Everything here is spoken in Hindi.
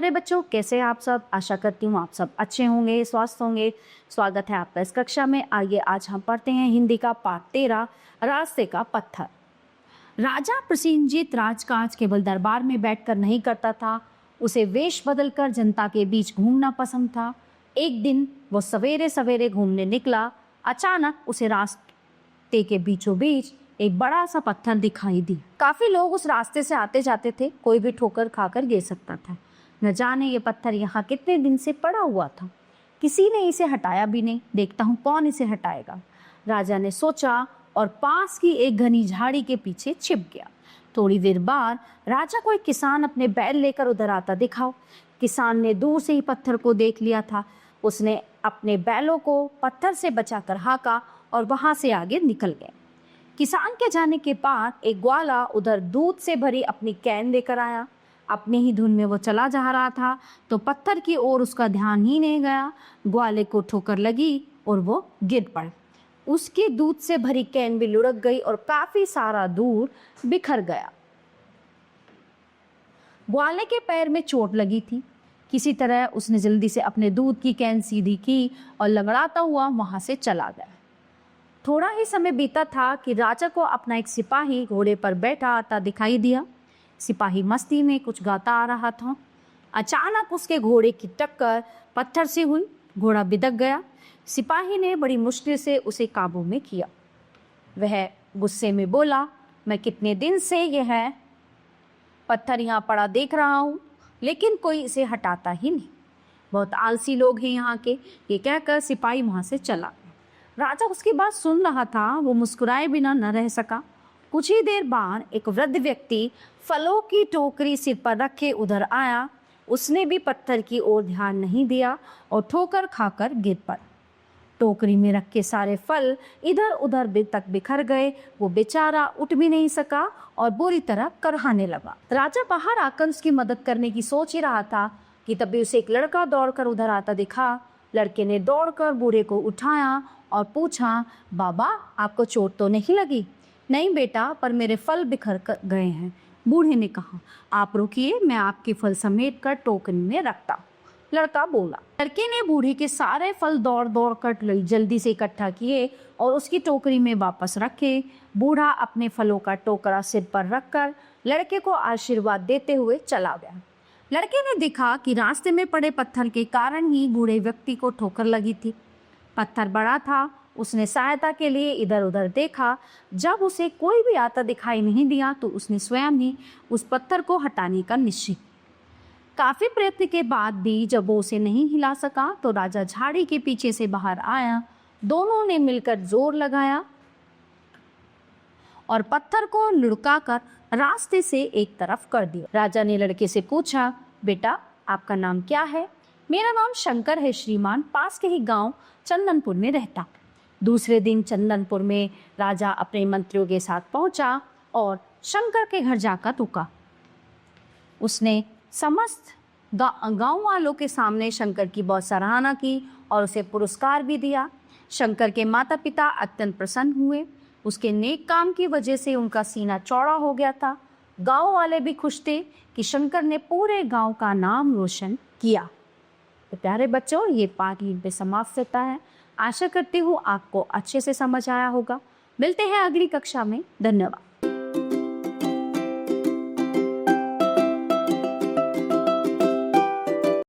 प्यारे बच्चों, कैसे हैं आप सब। आशा करती हूँ आप सब अच्छे होंगे, स्वस्थ होंगे। स्वागत है आपका इस कक्षा में। आइए आज हम पढ़ते हैं हिंदी का पाठ 13, रास्ते का पत्थर। राजा प्रसेनजीत राजकाज केवल दरबार में बैठकर नहीं करता था, उसे वेश बदलकर जनता के बीच घूमना पसंद था। एक दिन वो सवेरे सवेरे घूमने निकला। अचानक उसे रास्ते के बीचों बीच एक बड़ा सा पत्थर दिखाई दिया। काफी लोग उस रास्ते से आते जाते थे, कोई भी ठोकर खाकर गिर सकता था। न जाने ये पत्थर यहाँ कितने दिन से पड़ा हुआ था, किसी ने इसे हटाया भी नहीं। देखता हूँ कौन इसे हटाएगा, राजा ने सोचा और पास की एक घनी झाड़ी के पीछे छिप गया। थोड़ी देर बाद राजा को एक किसान अपने बैल लेकर उधर आता दिखा। किसान ने दूर से ही पत्थर को देख लिया था। उसने अपने बैलों को पत्थर से बचाकर हाँका और वहां से आगे निकल गए। किसान के जाने के बाद एक ग्वाला उधर दूध से भरी अपनी कैन लेकर आया। अपनी ही धुन में वो चला जा रहा था तो पत्थर की ओर उसका ध्यान ही नहीं गया। ग्वाले को ठोकर लगी और वो गिर पड़ा। उसकी दूध से भरी कैन भी लुढ़क गई और काफी सारा दूध बिखर गया। ग्वाले के पैर में चोट लगी थी। किसी तरह उसने जल्दी से अपने दूध की कैन सीधी की और लंगड़ाता हुआ वहां से चला गया। थोड़ा ही समय बीता था कि राजा को अपना एक सिपाही घोड़े पर बैठा आता दिखाई दिया। सिपाही मस्ती में कुछ गाता आ रहा था। अचानक उसके घोड़े की टक्कर पत्थर से हुई। घोड़ा बिदक गया। सिपाही ने बड़ी मुश्किल से उसे काबू में किया। वह गुस्से में बोला, मैं कितने दिन से यह पत्थर यहाँ पड़ा देख रहा हूँ, लेकिन कोई इसे हटाता ही नहीं। बहुत आलसी लोग हैं यहाँ के। ये कहकर सिपाही वहां से चला गया। राजा उसकी बात सुन रहा था। वो मुस्कुराए बिना न रह सका। कुछ ही देर बाद एक वृद्ध व्यक्ति फलों की टोकरी सिर पर रखे उधर आया। उसने भी पत्थर की ओर ध्यान नहीं दिया और ठोकर खाकर गिर पड़ा। टोकरी में रखे सारे फल इधर उधर तक बिखर गए। वो बेचारा उठ भी नहीं सका और बुरी तरह करहाने लगा। राजा बाहर आकर उसकी मदद करने की सोच ही रहा था कि तभी उसे एक लड़का दौड़कर उधर आता दिखा। लड़के ने दौड़कर बूढ़े को उठाया और पूछा, बाबा आपको चोट तो नहीं लगी? नहीं बेटा, पर मेरे फल बिखर गए हैं। बूढ़े ने कहा, आप रुकिए, मैं आपके फल समेट कर टोकरी में रखता हूँ। लड़का बोला। लड़के ने बूढ़े के सारे फल दौड़ दौड़ कर जल्दी से इकट्ठा किए और उसकी टोकरी में वापस रखे। बूढ़ा अपने फलों का टोकरा सिर पर रखकर लड़के को आशीर्वाद देते हुए चला गया। लड़के ने देखा कि रास्ते में पड़े पत्थर के कारण ही बूढ़े व्यक्ति को ठोकर लगी थी। पत्थर बड़ा था। उसने सहायता के लिए इधर उधर देखा। जब उसे कोई भी आता दिखाई नहीं दिया तो उसने स्वयं ही उस पत्थर को हटाने का निश्चय किया। काफी प्रयत्न के बाद भी जब वो उसे नहीं हिला सका तो राजा झाड़ी के पीछे से बाहर आया। दोनों ने मिलकर जोर लगाया और पत्थर को लुढ़काकर रास्ते से एक तरफ कर दिया। राजा ने लड़के से पूछा, बेटा आपका नाम क्या है? मेरा नाम शंकर है श्रीमान, पास के ही गांव चंदनपुर में रहता। दूसरे दिन चंदनपुर में राजा अपने मंत्रियों के साथ पहुंचा और शंकर के घर जाकर रुका। उसने समस्त गांव वालों के सामने शंकर की बहुत सराहना की और उसे पुरस्कार भी दिया। शंकर के माता पिता अत्यंत प्रसन्न हुए। उसके नेक काम की वजह से उनका सीना चौड़ा हो गया था। गांव वाले भी खुश थे कि शंकर ने पूरे गांव का नाम रोशन किया। तो प्यारे बच्चों, ये पाठ यहीं पे समाप्त होता है। आशा करती हूँ आपको अच्छे से समझ आया होगा। मिलते हैं अगली कक्षा में। धन्यवाद।